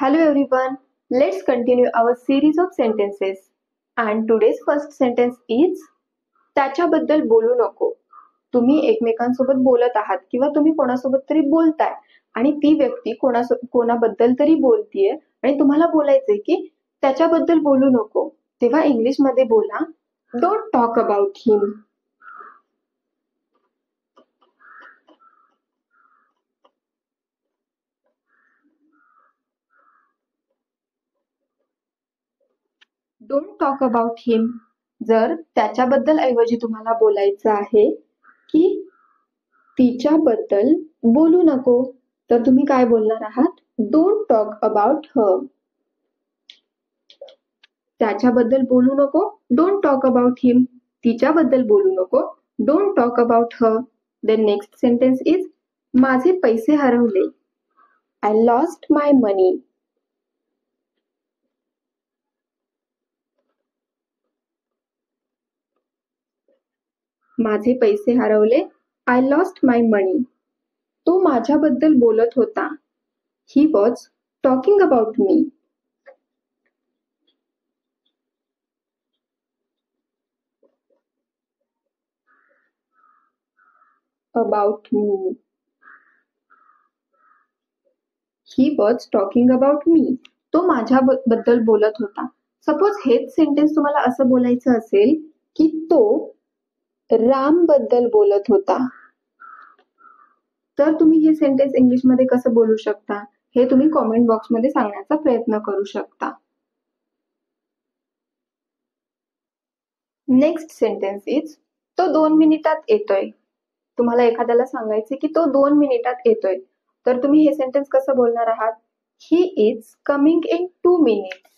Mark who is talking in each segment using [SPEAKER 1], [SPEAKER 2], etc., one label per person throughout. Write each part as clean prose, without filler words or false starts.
[SPEAKER 1] Hello everyone, let's continue our series of sentences. And today's first sentence is त्याच्याबद्दल बोलू नको. तुम्ही एकमेकांसोबत बोलत आहात किंवा तुम्ही कोणासोबत तरी बोलताय आणि ती व्यक्ती कोणाबद्दल तरी बोलतीये आणि तुम्हाला बोलायचंय की त्याच्याबद्दल बोलू नको. तेव्हा इंग्लिश मध्ये बोला don't talk about him. Don't talk about him. जर त्याच्याबद्दल ऐवजी तुम्हाला बोलायचं आहे की तिच्याबद्दल बोलू नको तर तुम्ही काय बोलणार आहात? डोंट टॉक अबाउट हर. त्याच्याबद्दल बोलू नको, डोंट टॉक अबाउट हिम. तिच्याबद्दल बोलू नको, don't talk about her. Then next sentence is माझे पैसे हरवले. I lost my money. माझे पैसे हरवले. I lost my money. तो माझ्याबद्दल बोलत होता. He was talking about me. About me. He was talking about me. तो माझ्याबद्दल बोलत होता. सपोज हेच सेंटेन्स तुम्हाला असं बोलायचं असेल की तो राम बद्दल बोलत होता तर तुम्ही हे सेंटेन्स इंग्लिश मध्ये कसं बोलू शकता हे तुम्ही कॉमेंट बॉक्स मध्ये सांगण्याचा प्रयत्न करू शकता. नेक्स्ट सेंटेन्स इज तो 2 मिनिटात येतोय. तुम्हाला एखाद्याला सांगायचे की तो 2 मिनिटात येतोय तर तुम्ही हे सेंटेन्स कसं बोलणार आहात? He is coming in 2 minutes.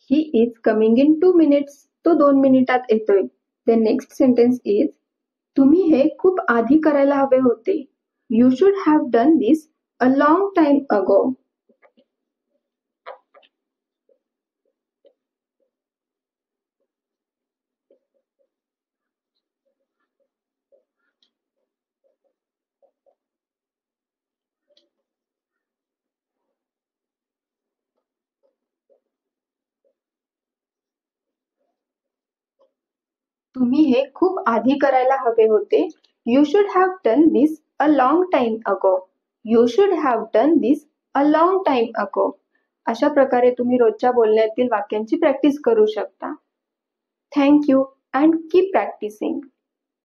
[SPEAKER 1] He is coming in 2 minutes. तो 2 मिनिटात येतोय. द नेक्स्ट सेंटेन्स इज तुम्ही हे खूप आधी करायला हवे होते. You should have done this a long time ago. तुम्ही हे खूप आधी करायला हवे होते. You should have done this a long time ago. You should have done this a long time ago. अशा प्रकारे तुम्ही रोजच्या बोलण्यातील वाक्यांची प्रॅक्टिस करू शकता. Thank you and keep practising.